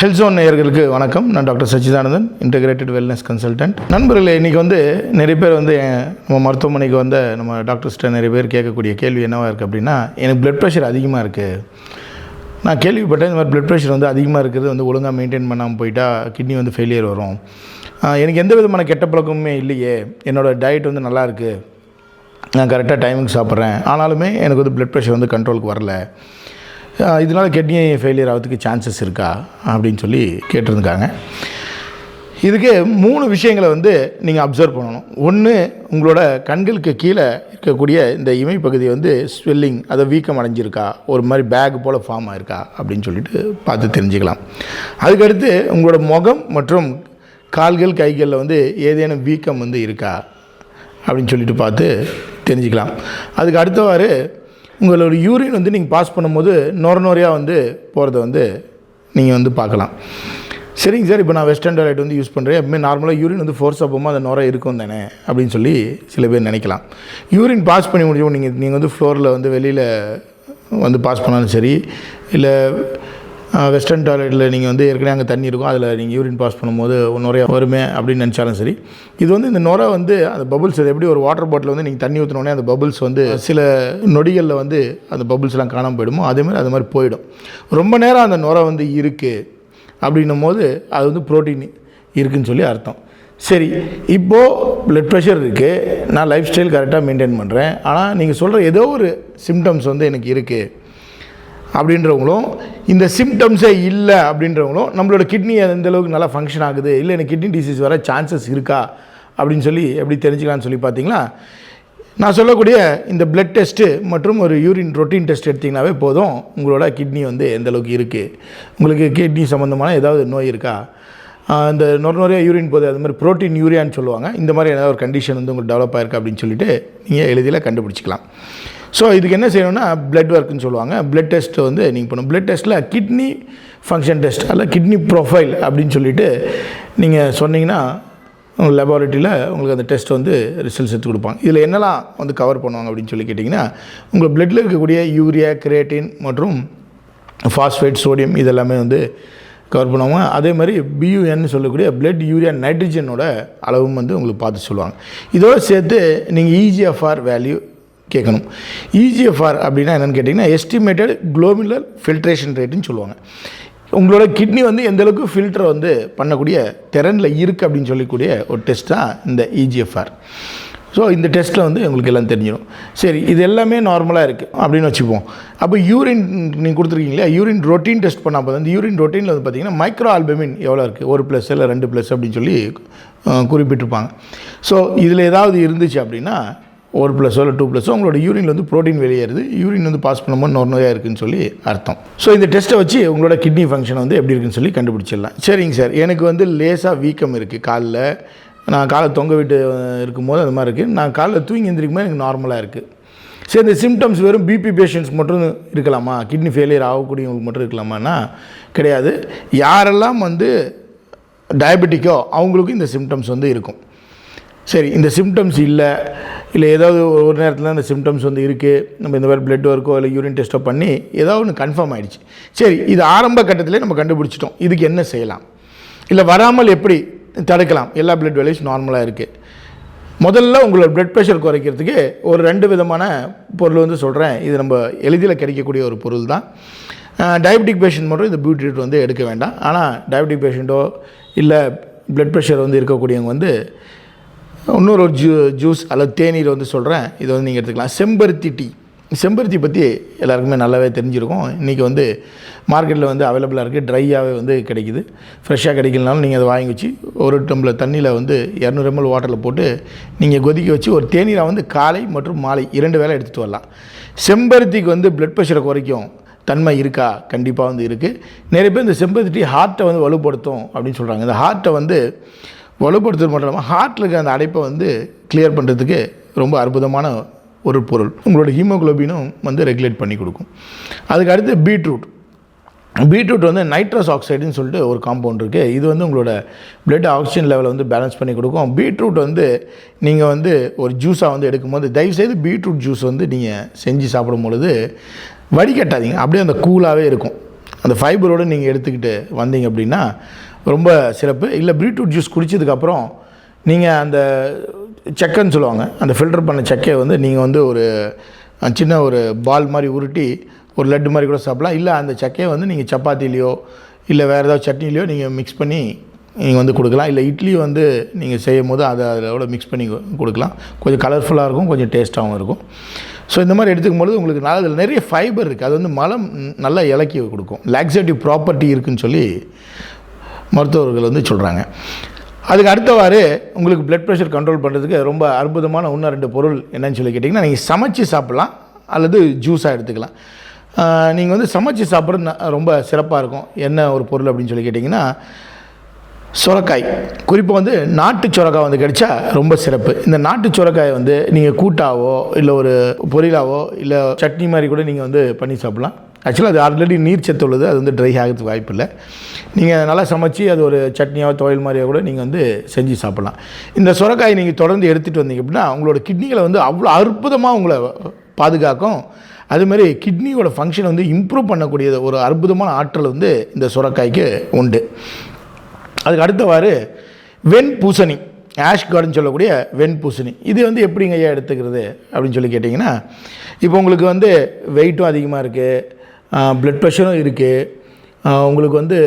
Health zone நேயர்களுக்கு வணக்கம். நான் doctor Sachidanandan, integrated wellness consultant. நண்பர்களே, இன்றைக்கி நிறைய பேர் நம்ம மருத்துவமனைக்கு நம்ம டாக்டர்ஸ்கிட்ட நிறைய பேர் கேட்கக்கூடிய கேள்வி என்னவாக இருக்குது அப்படின்னா, எனக்கு பிளட் ப்ரெஷர் அதிகமாக இருக்குது. நான் கேள்விப்பட்டேன், இந்த மாதிரி பிளட் ப்ரெஷர் அதிகமாக இருக்கிறது ஒழுங்காக மெயின்டைன் பண்ணாமல் போயிட்டால் கிட்னி ஃபெயிலியர் வரும். எனக்கு எந்த விதமான கெட்ட பழக்கமுமே இல்லையே, என்னோடய டயட் நல்லா இருக்குது, நான் கரெக்டாக டைமுக்கு சாப்பிட்றேன், ஆனாலுமே எனக்கு பிளட் ப்ரெஷர் கண்ட்ரோலுக்கு வரல, இதனால் கிட்னி ஃபெயிலியர் ஆகிறதுக்கு சான்சஸ் இருக்கா அப்படின்னு சொல்லி கேட்டிருந்துக்காங்க. இதுக்கு 3 விஷயங்களை நீங்கள் அப்சர்வ் பண்ணணும். ஒன்று, உங்களோட கண்களுக்கு கீழே இருக்கக்கூடிய இந்த இமைப்பகுதி ஸ்வெல்லிங், அதை வீக்கம் அடைஞ்சிருக்கா, ஒரு மாதிரி பேக் போல் ஃபார்ம் ஆகிருக்கா அப்படின்னு சொல்லிட்டு பார்த்து தெரிஞ்சுக்கலாம். அதுக்கடுத்து உங்களோட முகம் மற்றும் கால்கள் கைகளில் ஏதேனும் வீக்கம் இருக்கா அப்படின்னு சொல்லிட்டு பார்த்து தெரிஞ்சுக்கலாம். அதுக்கு அடுத்தவாறு உங்களோட யூரின் நீங்கள் பாஸ் பண்ணும்போது நொறையாக போகிறத நீங்கள் பார்க்கலாம். சரிங்க சார், இப்போ நான் வெஸ்டர்ன் டாய்லெட் யூஸ் பண்ணுறேன், எப்பவுமே நார்மலாக யூரின் ஃபோர்ஸாக போகும்போது அந்த நுரை இருக்கும் தானே அப்படின்னு சொல்லி சில பேர் நினைக்கலாம். யூரின் பாஸ் பண்ணி முடியும் நீங்கள் ஃப்ளோரில் வெளியில் பாஸ் பண்ணாலும் சரி, இல்லை வெஸ்டர்ன் டாய்லெட்டில் நீங்கள் ஏற்கனவே அங்கே தண்ணி இருக்கும், அதில் நீங்கள் யூரின் பாஸ் பண்ணும்போது நுரையா வருமே அப்படின்னு நினச்சாலும் சரி, இது இந்த நுரை அந்த பபுள்ஸ், எப்படி ஒரு வாட்டர் பாட்டில் நீங்கள் தண்ணி ஊற்றினோடனே அந்த பபுள்ஸ் சில நொடிகளில் அந்த பபுள்ஸ்லாம் காணாமல் போயிடுமோ, அதேமாதிரி அது மாதிரி போயிடும். ரொம்ப நேரம் அந்த நுரை இருக்குது அப்படின்னும் போது அது ப்ரோட்டீன் இருக்குதுன்னு சொல்லி அர்த்தம். சரி, இப்போது பிளட் ப்ரெஷர் இருக்குது, நான் லைஃப் ஸ்டைல் கரெக்டாக மெயின்டைன் பண்ணுறேன், ஆனால் நீங்கள் சொல்கிற ஏதோ ஒரு சிம்டம்ஸ் எனக்கு இருக்குது அப்படின்றவங்களும், இந்த சிம்டம்ஸே இல்லை அப்படின்றவங்களும், நம்மளோட கிட்னி எந்தளவுக்கு நல்லா ஃபங்க்ஷன் ஆகுது, இல்லை எனக்கு கிட்னி டிசீஸ் வர சான்சஸ் இருக்கா அப்படின்னு சொல்லி எப்படி தெரிஞ்சுக்கலான்னு சொல்லி பார்த்தீங்களா, நான் சொல்லக்கூடிய இந்த பிளட் டெஸ்ட்டு மற்றும் ஒரு யூரின் ரொட்டீன் டெஸ்ட் எடுத்திங்கனாவே போதும், உங்களோட கிட்னி எந்தளவுக்கு இருக்குது, உங்களுக்கு கிட்னி சம்மந்தமான ஏதாவது நோய் இருக்கா, இந்த நுரையாக யூரின் போகுது, அது மாதிரி ப்ரோட்டீன் யூரியான்னு சொல்லுவாங்க, இந்த மாதிரி ஏதாவது ஒரு கண்டிஷன் உங்களுக்கு டெவலப் ஆகிருக்கு அப்படின்னு சொல்லிட்டு நீங்கள் எளிதில் கண்டுபிடிச்சிக்கலாம். ஸோ இதுக்கு என்ன செய்யணும்னா, பிளட் ஒர்க்குன்னு சொல்லுவாங்க. பிளட் டெஸ்ட் நீங்கள் பண்ணணும். பிளட் டெஸ்ட்டில் கிட்னி ஃபங்க்ஷன் டெஸ்ட் அல்ல கிட்னி ப்ரொஃபைல் அப்படின்னு சொல்லிட்டு நீங்கள் சொன்னீங்கன்னா, உங்கள் லெபார்ட்டரியில் உங்களுக்கு அந்த டெஸ்ட் ரிசல்ட்ஸ் எடுத்து கொடுப்பாங்க. இதில் என்னெல்லாம் கவர் பண்ணுவாங்க அப்படின்னு சொல்லி கேட்டிங்கன்னா, உங்கள் பிளட்டில் இருக்கக்கூடிய யூரியா, கிரேட்டின் மற்றும் ஃபாஸ்ஃபேட், சோடியம் இதெல்லாமே கவர் பண்ணுவாங்க. அதே மாதிரி பியூஎன்னு சொல்லக்கூடிய பிளட் யூரியா நைட்ரஜனோட அளவும் உங்களுக்கு பார்த்து சொல்லுவாங்க. இதோடு சேர்த்து நீங்கள் இஜிஎஃப்ஆர் வேல்யூ கேட்கணும். இஜிஎஃப்ஆர் அப்படின்னா என்னென்னு கேட்டிங்கன்னா, எஸ்டிமேட்டட் குளோபுலர் ஃபில்ட்ரேஷன் ரேட்டுன்னு சொல்லுவாங்க. உங்களோட கிட்னி எந்தளவுக்கு ஃபில்டர் பண்ணக்கூடிய திறனில் இருக்குது அப்படின்னு சொல்லக்கூடிய ஒரு டெஸ்ட் தான் இந்த இஜிஎஃப்ஆர். ஸோ இந்த டெஸ்ட்டில் உங்களுக்கு எல்லாம் தெரிஞ்சிடும். சரி, இது எல்லாமே நார்மலாக இருக்குது அப்படின்னு வச்சுப்போம். அப்போ யூரின் நீங்கள் கொடுத்துருக்கீங்களா, யூரின் ரொட்டீன் டெஸ்ட் பண்ணால் போதும். இந்த யூரின் ரொட்டீனில் பார்த்தீங்கன்னா மைக்ரோ ஆல்பமின் எவ்வளோ இருக்குது, 1+ இல்லை 2+ அப்படின்னு சொல்லி குறிப்பிட்டிருப்பாங்க. ஸோ இதில் ஏதாவது இருந்துச்சு அப்படின்னா 1+ இல்லை 2+, உங்களோட யூரினில் ப்ரோட்டீன் வெளியேறுது, யூரின் பாஸ் பண்ணும்போது நோயாக இருக்குதுன்னு சொல்லி அர்த்தம். ஸோ இந்த டெஸ்ட்டை வச்சு உங்களோட கிட்னி ஃபங்க்ஷன் எப்படி இருக்குன்னு சொல்லி கண்டுபிடிச்சிடலாம். சரிங்க சார், எனக்கு லேசாக வீக்கம் இருக்குது காலில், நான் காலை தொங்க விட்டு இருக்கும்போது அது மாதிரி இருக்குது, நான் காலில் தூங்கி எழுந்திரிக்கும்போது எனக்கு நார்மலாக இருக்குது. சரி, இந்த சிம்டம்ஸ் வெறும் பிபி பேஷண்ட்ஸ்க்கு மட்டும் இருக்கலாமா, கிட்னி ஃபெயிலியர் ஆகக்கூடியவங்களுக்கு மட்டும் இருக்கலாமான்னா கிடையாது. யாரெல்லாம் டயபெட்டிக்கோ அவங்களுக்கும் இந்த சிம்டம்ஸ் இருக்கும். சரி, இந்த சிம்டம்ஸ் இல்லை ஏதாவது ஒரு நேரத்தில் இந்த சிம்டம்ஸ் இருக்குது, நம்ம இந்த மாதிரி பிளட் ஒர்க்கோ இல்லை யூரின் டெஸ்ட்டோ பண்ணி ஏதாவது ஒன்று கன்ஃபார்ம் ஆகிடுச்சு. சரி, இது ஆரம்ப கட்டத்திலே நம்ம கண்டுபிடிச்சிட்டோம், இதுக்கு என்ன செய்யலாம், இல்லை வராமல் எப்படி தடுக்கலாம், எல்லா பிளட் வேல்யூஸ் நார்மலாக இருக்குது. முதல்ல உங்களோட பிளட் ப்ரெஷர் குறைக்கிறதுக்கு ஒரு 2 விதமான பொருள் சொல்கிறேன். இது நம்ம எளிதில் கிடைக்கக்கூடிய ஒரு பொருள் தான். டயபெட்டிக் பேஷண்ட் மட்டும் இந்த பீட்ரூட் எடுக்க வேண்டாம். ஆனால் டயபெட்டிக் பேஷண்ட்டோ இல்லை பிளட் ப்ரெஷர் இருக்கக்கூடியவங்க இன்னொரு ஜூஸ் அல்லது தேநீர் சொல்கிறேன், இதை நீங்கள் எடுத்துக்கலாம். செம்பருத்தி டீ. செம்பருத்தி பற்றி எல்லாருக்குமே நல்லாவே தெரிஞ்சிருக்கும். இன்றைக்கி மார்க்கெட்டில் அவைலபிளாக இருக்குது, ட்ரையாகவே கிடைக்குது. ஃப்ரெஷ்ஷாக கிடைக்கலனாலும் நீங்கள் அதை வாங்கி வச்சு ஒரு டம்ளர் தண்ணியில் 200 ml வாட்டரில் போட்டு நீங்கள் கொதிக்க வச்சு ஒரு தேநீரை காலை மற்றும் மாலை 2 வேளை எடுத்துகிட்டு வரலாம். செம்பருத்திக்கு பிளட் ப்ரெஷரை குறைக்கும் தன்மை இருக்கா? கண்டிப்பாக இருக்குது. நிறைய பேர் இந்த செம்பருத்தி டீ ஹார்ட்டை வலுப்படுத்தும் அப்படின்னு சொல்கிறாங்க. இந்த ஹார்ட்டை வலுப்படுத்துறது மட்டும் இல்லாமல் ஹார்ட்டில் இருக்க அந்த அடைப்பை கிளியர் பண்ணுறதுக்கு ரொம்ப அற்புதமான ஒரு பொருள். உங்களோட ஹீமோகுளோபினும் ரெகுலேட் பண்ணி கொடுக்கும். அதுக்கு அடுத்து பீட்ரூட் நைட்ரஸ் ஆக்சைடுன்னு சொல்லிட்டு ஒரு காம்பவுண்ட் இருக்குது. இது உங்களோட பிளட் ஆக்சிஜன் லெவலை பேலன்ஸ் பண்ணி கொடுக்கும். பீட்ரூட் நீங்கள் ஒரு ஜூஸாக எடுக்கும்போது தயவுசெய்து பீட்ரூட் ஜூஸ் நீங்கள் செஞ்சு சாப்பிடும் பொழுது வடிகட்டாதீங்க, அப்படியே அந்த கூலாகவே இருக்கும். அந்த ஃபைபரோடு நீங்கள் எடுத்துக்கிட்டு வந்தீங்க அப்படின்னா ரொம்ப சிறப்பு. இல்லை பீட்ரூட் ஜூஸ் குடித்ததுக்கப்புறம் நீங்கள் அந்த செக்கைன்னு சொல்லுவாங்க, அந்த ஃபில்டர் பண்ண செக்கையை வந்து நீங்கள் வந்து ஒரு சின்ன ஒரு பால் மாதிரி உருட்டி ஒரு லட்டு மாதிரி கூட சாப்பிடலாம். இல்லை அந்த சக்கையை வந்து நீங்கள் சப்பாத்திலையோ இல்லை வேறு ஏதாவது சட்னிலையோ நீங்கள் மிக்ஸ் பண்ணி நீங்கள் வந்து கொடுக்கலாம். இல்லை இட்லி வந்து நீங்கள் செய்யும் போது அதை அதோட மிக்ஸ் பண்ணி கொடுக்கலாம். கொஞ்சம் கலர்ஃபுல்லாக இருக்கும், கொஞ்சம் டேஸ்ட்டாகவும் இருக்கும். ஸோ இந்த மாதிரி எடுத்துக்கும் பொழுது உங்களுக்கு அதில் நிறைய ஃபைபர் இருக்குது. அது வந்து மலம் நல்லா இலக்கி கொடுக்கும். லாக்ஸேட்டிவ் ப்ராப்பர்ட்டி இருக்குதுன்னு சொல்லி மருத்துவர்கள் வந்து சொல்கிறாங்க. அதுக்கு அடுத்தவாறு உங்களுக்கு பிளட் ப்ரெஷர் கண்ட்ரோல் பண்ணுறதுக்கு ரொம்ப அற்புதமான இன்னும் 2 பொருள் என்னன்னு சொல்லி கேட்டிங்கன்னா, நீங்கள் சமைச்சு சாப்பிட்லாம் அல்லது ஜூஸாக எடுத்துக்கலாம். நீங்கள் வந்து சமைச்சு சாப்பிட்றது ரொம்ப சிறப்பாக இருக்கும். என்ன ஒரு பொருள் அப்படின்னு சொல்லி கேட்டிங்கன்னா, சுரக்காய். குறிப்பாக வந்து நாட்டு சுரக்காய் வந்து கிடைச்சா ரொம்ப சிறப்பு. இந்த நாட்டு சுரக்காயை வந்து நீங்கள் கூட்டாவோ இல்லை ஒரு பொரியலாவோ இல்லை சட்னி மாதிரி கூட நீங்கள் வந்து பண்ணி சாப்பிட்லாம். ஆக்சுவலாக அது ஆல்ரெடி நீர் சத்து உள்ளது, அது வந்து ட்ரை ஆகிறதுக்கு வாய்ப்பு இல்லை. நீங்கள் நல்லா சமைச்சு அது ஒரு சட்னியாவோ துவையல் மாதிரியோ கூட நீங்கள் வந்து செஞ்சு சாப்பிட்லாம். இந்த சுரக்காயை நீங்கள் தொடர்ந்து எடுத்துகிட்டு வந்தீங்க அப்படின்னா உங்களோட கிட்னிகளை வந்து அவ்வளோ அற்புதமாக உங்களை பாதுகாக்கும். அதுமாதிரி கிட்னியோட ஃபங்க்ஷன் வந்து இம்ப்ரூவ் பண்ணக்கூடிய ஒரு அற்புதமான ஆற்றல் வந்து இந்த சுரக்காய்க்கு உண்டு. அதுக்கு அடுத்தவாறு வெண்பூசணி, ஆஷ் கார்டுன்னு சொல்லக்கூடிய வெண்பூசணி, இது வந்து எப்படிங்க ஐயா எடுத்துக்கிறது அப்படின்னு சொல்லி கேட்டிங்கன்னா, இப்போ உங்களுக்கு வந்து வெயிட்டும் அதிகமாக இருக்குது, ப்ளட் ப்ரெஷரும் இருக்குது, உங்களுக்கு வந்து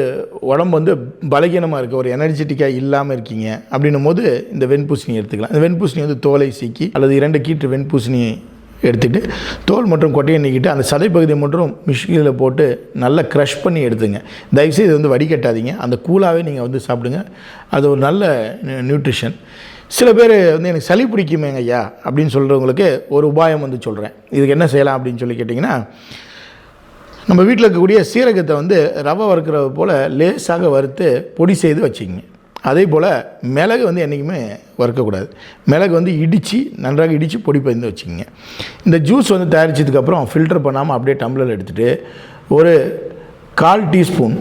உடம்பு வந்து பலகீனமாக இருக்குது, ஒரு எனர்ஜெட்டிக்காக இல்லாமல் இருக்கீங்க அப்படின்னும் போது இந்த வெண்பூசணி எடுத்துக்கலாம். இந்த வெண்பூசணி வந்து தோலை சீக்கி அல்லது 2 கீற்று வெண்பூசணி எடுத்துகிட்டு தோல் மற்றும் கொட்டையை நீக்கிட்டு அந்த சதைப்பகுதியை மட்டும் மிஷினில் போட்டு நல்லா க்ரஷ் பண்ணி எடுத்துங்க. தயவுசெய்து இது வந்து வடிகட்டாதீங்க, அந்த கூலாகவே நீங்கள் வந்து சாப்பிடுங்க. அது ஒரு நல்ல நியூட்ரிஷன். சில பேர் வந்து எனக்கு சளி பிடிக்குமேங்க ஐயா அப்படின்னு சொல்கிறவங்களுக்கு ஒரு உபாயம் வந்து சொல்கிறேன். இதுக்கு என்ன செய்யலாம் அப்படின்னு சொல்லி கேட்டிங்கன்னா, நம்ம வீட்டில் இருக்கக்கூடிய சீரகத்தை வந்து ரவை வறுக்கிறது போல் லேசாக வறுத்து பொடி செய்து வச்சுக்கிங்க. அதே போல் மிளகு வந்து என்றைக்குமே வறுக்கக்கூடாது. மிளகு வந்து நன்றாக இடித்து பொடி பண்ணி வச்சுக்கிங்க. இந்த ஜூஸ் வந்து தயாரித்ததுக்கப்புறம் ஃபில்டர் பண்ணாமல் அப்படியே டம்ளரில் எடுத்துகிட்டு ஒரு 1/4 டீஸ்பூன்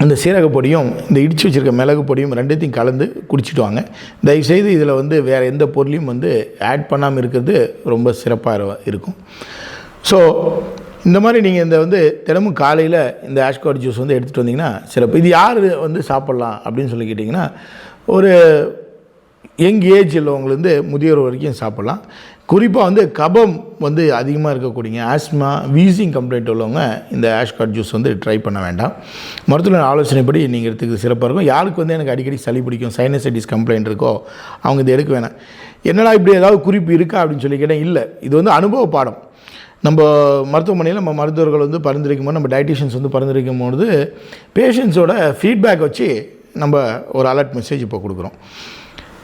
இந்த சீரக பொடியும் இந்த இடித்து வச்சுருக்க மிளகு பொடியும் 2த்தையும் கலந்து குடிச்சிட்டு வாங்க. தயவுசெய்து இதில் வந்து வேறு எந்த பொருளையும் வந்து ஆட் பண்ணாமல் இருக்கிறது ரொம்ப சிறப்பாக இருக்கும். ஸோ இந்த மாதிரி நீங்கள் இந்த வந்து தினமும் காலையில் இந்த ஆஷ்கார்ட் ஜூஸ் வந்து எடுத்துகிட்டு வந்தீங்கன்னா சிறப்பு. இது யார் வந்து சாப்பிட்லாம் அப்படின்னு சொல்லி கேட்டிங்கன்னா, ஒரு யங் ஏஜ் உள்ளவங்கலேருந்து முதியோர் வரைக்கும் சாப்பிட்லாம். குறிப்பாக வந்து கபம் வந்து அதிகமாக இருக்கக்கூடிய ஆஸ்மா, வீசிங் கம்ப்ளைண்ட் உள்ளவங்க இந்த ஆஷ்கார்ட் ஜூஸ் வந்து ட்ரை பண்ண வேண்டாம். மருத்துவ ஆலோசனைப்படி நீங்கள் எடுத்துக்கிறது சிறப்பாக இருக்கும். யாருக்கு வந்து எனக்கு அடிக்கடி சளி பிடிக்கும், சைனசைட்டிஸ் கம்ப்ளைண்ட் இருக்கோ அவங்க இதை எடுக்க வேணாம். என்னடா இப்படி ஏதாவது குறிப்பு இருக்கா அப்படின்னு சொல்லி கேட்டால் இல்லை, இது வந்து அனுபவ பாடம். நம்ம மருத்துவமனையில் நம்ம மருத்துவர்கள் வந்து பரிந்துரைக்கும் போது, நம்ம டயட்டிஷியன்ஸ் வந்து பரிந்துரைக்கும் போது பேஷண்ட்ஸோட ஃபீட்பேக் வச்சு நம்ம ஒரு அலர்ட் மெசேஜ் இப்போ கொடுக்குறோம்.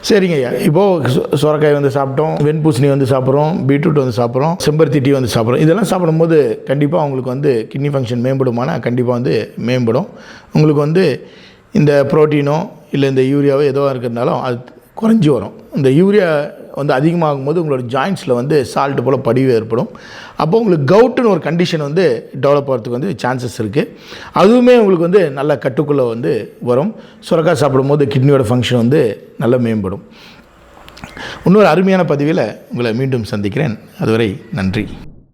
சரிங்க ஐயா, இப்போது சுரக்காய் வந்து சாப்பிட்டோம், வெண்பூசணி வந்து சாப்பிட்றோம், பீட்ரூட் வந்து சாப்பிட்றோம், செம்பருத்தி டீ வந்து சாப்பிட்றோம். இதெல்லாம் சாப்பிடும்போது கண்டிப்பாக அவங்களுக்கு வந்து கிட்னி ஃபங்க்ஷன் மேம்படுமானா கண்டிப்பாக வந்து மேம்படும். உங்களுக்கு வந்து இந்த ப்ரோட்டீனோ இல்லை இந்த யூரியாவோ ஏதோ இருக்கிறதுனாலும் அது குறைஞ்சி வரும். இந்த யூரியா வந்து அதிகமாகும் போது உங்களோட ஜாயின்ட்ஸில் வந்து சால்ட்டு போல் படிவு ஏற்படும். அப்போ உங்களுக்கு கவுட்டுன்னு ஒரு கண்டிஷன் வந்து டெவலப் ஆகிறதுக்கு வந்து சான்சஸ் இருக்குது. அதுவுமே உங்களுக்கு வந்து நல்ல கட்டுக்குள்ளே வந்து வரும். சுரக்காய் சாப்பிடும்போது கிட்னியோட ஃபங்க்ஷன் வந்து நல்லா மேம்படும். இன்னொரு அருமையான பதிவில் உங்களை மீண்டும் சந்திக்கிறேன். அதுவரை நன்றி.